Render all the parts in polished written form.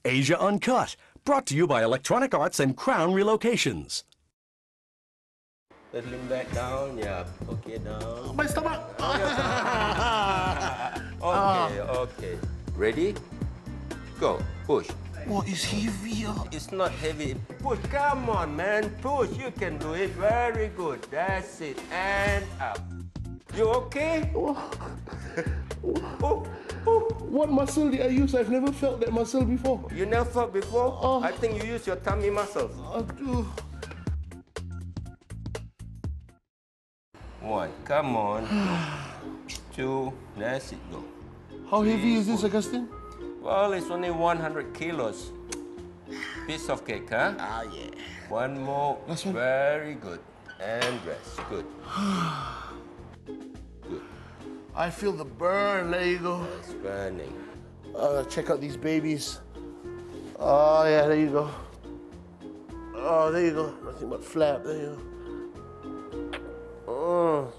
Asia Uncut, brought to you by Electronic Arts and Crown Relocations. Let's lean back down, yeah, okay, down. My stomach! Okay. Ready? Go, push. Oh, it's heavy. It's not heavy. Push, come on, man, push. You can do it, very good. That's it, and up. You okay? What muscle did I use? I've never felt that muscle before. You never felt before? I think you use your tummy muscles. One, come on. Two, that's it, go. How heavy is this, Augustine? Well, it's only 100 kilos. Piece of cake, huh? Ah, yeah. One more. Last one. Very good. And rest. Good. Good. I feel the burn. There you go. It's burning. Check out these babies. Oh, yeah, there you go. Oh, there you go. Nothing but flap. There you go. Oh.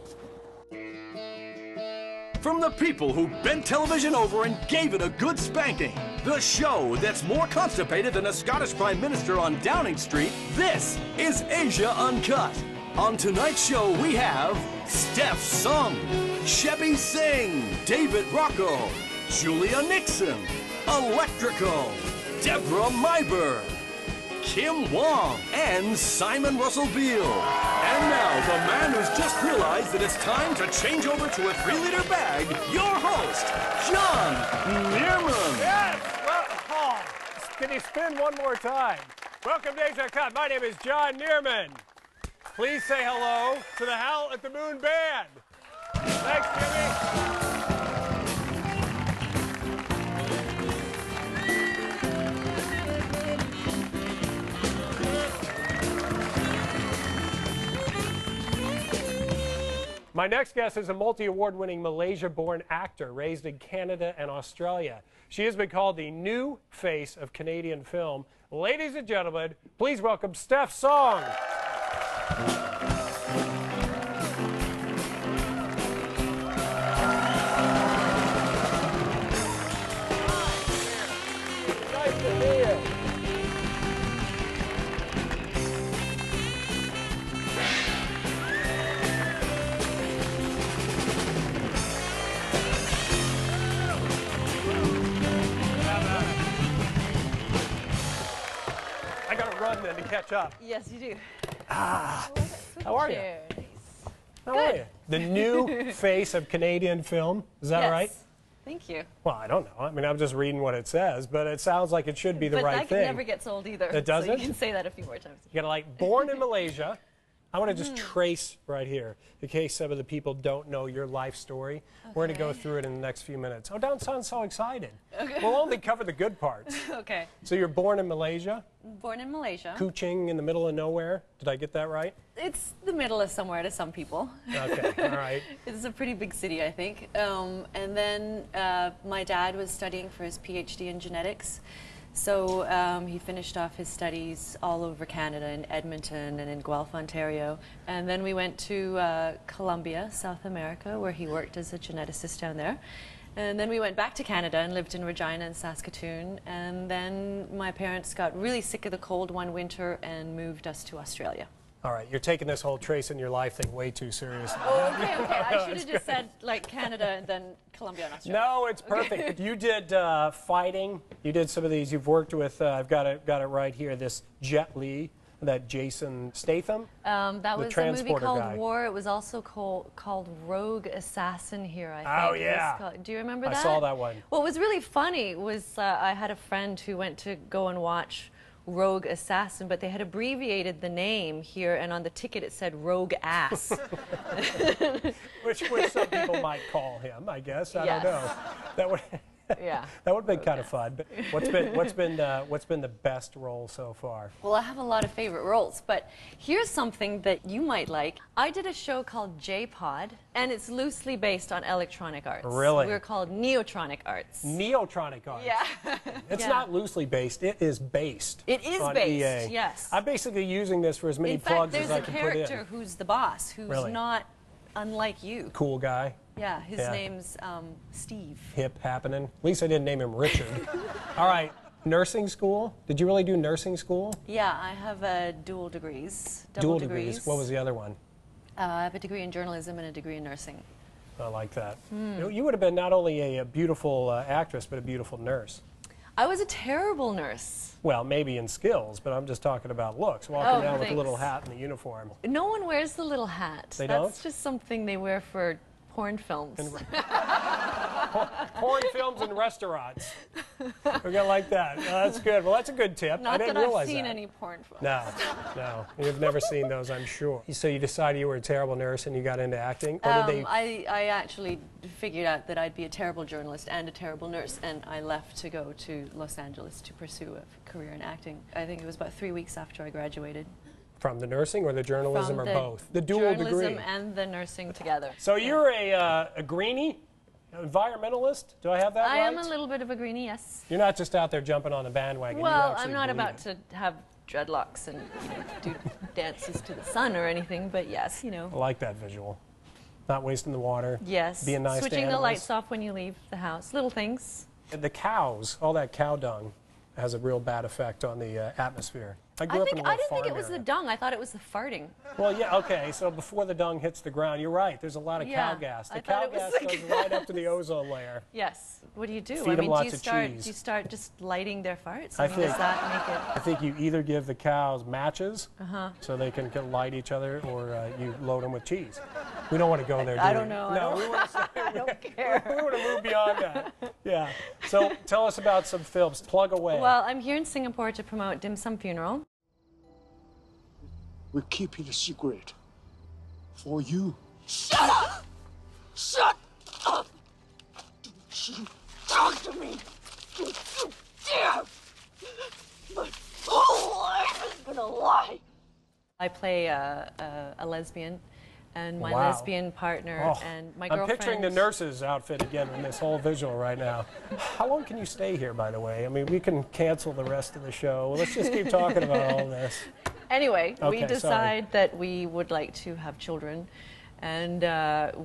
From the people who bent television over and gave it a good spanking, the show that's more constipated than a Scottish Prime Minister on Downing Street, this is Asia Uncut. On tonight's show, we have Steph Sung, Chebby Singh, David Rocco, Julia Nixon, Electrical, Deborah Myberg, Kim Wong, and Simon Russell Beale. And now, the man who's just realized that it's time to change over to a 3-liter bag, your host, Jon Niermann. Yes, well, Paul, can you spin one more time? Welcome to Asia Uncut. My name is Jon Niermann. Please say hello to the Howl at the Moon Band. Thanks, Jimmy. My next guest is a multi-award-winning Malaysia-born actor raised in Canada and Australia. She has been called the new face of Canadian film. Ladies and gentlemen, please welcome Steph Sung. Nice to meet you. I gotta run then to catch up. Yes, you do. How are you? Nice. How are you? The new face of Canadian film. Is that Yes. right? Thank you. Well, I don't know. I mean, I'm just reading what it says, but it sounds like it should be the But right that thing. never gets old either. It doesn't? So you can say that a few more times. You gotta like, born in Malaysia. I want to just trace right here, in case some of the people don't know your life story. We're going to go through it in the next few minutes. Oh, don't sound so excited. Okay. We'll only cover the good parts. Okay. So you're born in Malaysia, Born in Malaysia. Kuching in the middle of nowhere. Did I get that right? It's the middle of somewhere to some people. Okay, all right. It's a pretty big city, I think. And then my dad was studying for his PhD in genetics. So he finished off his studies all over Canada, in Edmonton and in Guelph, Ontario. And then we went to Colombia, South America, where he worked as a geneticist down there. And then we went back to Canada and lived in Regina and Saskatoon. And then my parents got really sick of the cold one winter and moved us to Australia. All right, you're taking this whole trace in your life thing way too seriously. Oh, okay. I should have just said, like, Canada and then Colombia and Australia. No, it's perfect. You did fighting. You did some of these. You've worked with, I've got it right here, this Jet Li, that Jason Statham. That was a movie transporter called guy. War. It was also called Rogue Assassin here, I think. Oh, it was yeah. called. Do you remember that? I saw that one. What was really funny was I had a friend who went to go and watch Rogue Assassin, but they had abbreviated the name here, and on the ticket it said Rogue Ass. which some people might call him, I guess. I Yes. don't know. That would. Yeah. That would have been kind of fun. But what's been the best role so far? Well, I have a lot of favorite roles, but here's something that you might like. I did a show called J-Pod, and it's loosely based on electronic arts. Really? We're called Neotronic Arts. Neotronic arts. Yeah. It's Yeah. not loosely based. It is based. It is on based, EA. yes. I'm basically using this for as many In fact, plugs there's as I a can put in. character who's the boss, who's Really? not unlike you. Cool guy. Yeah, his Yeah. name's Steve. Hip happening. At least I didn't name him Richard. All right. Nursing school? Did you really do nursing school? Yeah, I have dual degrees. Dual degrees. What was the other one? I have a degree in journalism and a degree in nursing. I like that. You would have been not only a beautiful actress, but a beautiful nurse. I was a terrible nurse. Well, maybe in skills, but I'm just talking about looks. Walking down with thanks. a little hat and the uniform. No one wears the little hat. They That's don't? just something they wear for porn films. Porn films and restaurants. We're gonna like that. That's good. Well, that's a good tip. I Not didn't that realize I've seen that. any porn films. No. You've never seen those, I'm sure. So you decided you were a terrible nurse and you got into acting? Or did they... I actually figured out that I'd be a terrible journalist and a terrible nurse, and I left to go to Los Angeles to pursue a career in acting. I think it was about 3 weeks after I graduated. From the nursing or the journalism From or the both? The dual degree. Journalism and the nursing together. So you're a greenie? Environmentalist? Do I have that right? I am a little bit of a greenie, yes. You're not just out there jumping on the bandwagon. You Well, actually I'm not believe about it. to have dreadlocks and do dances to the sun or anything, but yes, I like that visual. Not wasting the water. Yes. Being nice to Switching the animals. lights off when you leave the house. Little things. The cows, all that cow dung, has a real bad effect on the atmosphere. I grew up in a little I didn't think it farm was the area. dung. I thought it was the farting. Well, yeah, okay, so before the dung hits the ground, you're right, there's a lot of cow Yeah, gas. The I cow thought it was gas the goes right up to the ozone layer. Yes. What do you do? Feed I them mean, lots do you of start cheese. do you start just lighting their farts? I I mean, think- does that make it? I think you either give the cows matches so they can light each other, or you load them with cheese. We don't want to go there, do I we? don't know. No, we want to I don't care. we want to move beyond that. Yeah. So tell us about some films. Plug away. Well, I'm here in Singapore to promote Dim Sum Funeral. We're keeping a secret for you. Shut up! Shut up! Don't you talk to me! Don't you dare! My whole life is gonna lie! I play a lesbian, and my Wow. lesbian partner Oh, and my I'm girlfriend. picturing the nurse's outfit again in this whole visual right now. How long can you stay here, by the way? I mean, we can cancel the rest of the show. Let's just keep talking about all this. Anyway, Okay, we decide that we would like to have children, and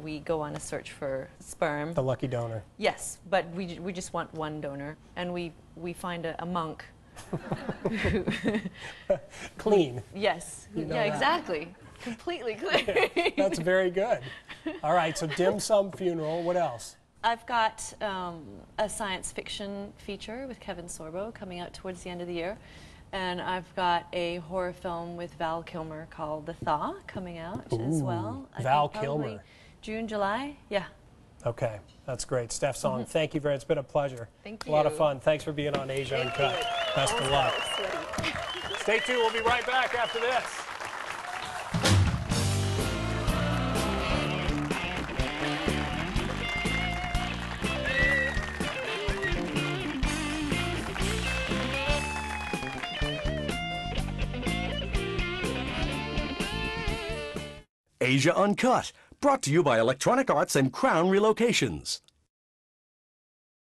we go on a search for sperm. The lucky donor. Yes, but we just want one donor, and we find a monk. Clean. Yes. You know yeah, that. exactly. Completely clear. That's very good. All right, so Dim Sum Funeral. What else? I've got a science fiction feature with Kevin Sorbo coming out towards the end of the year. And I've got a horror film with Val Kilmer called The Thaw coming out as well. I Val think probably Kilmer. June, July. Yeah. Okay, that's great. Steph Song, thank you very much. It's been a pleasure. Thank A lot of you. fun. Thanks for being on Asia Uncut. Best of luck. Stay tuned. We'll be right back after this. Asia Uncut, brought to you by Electronic Arts and Crown Relocations.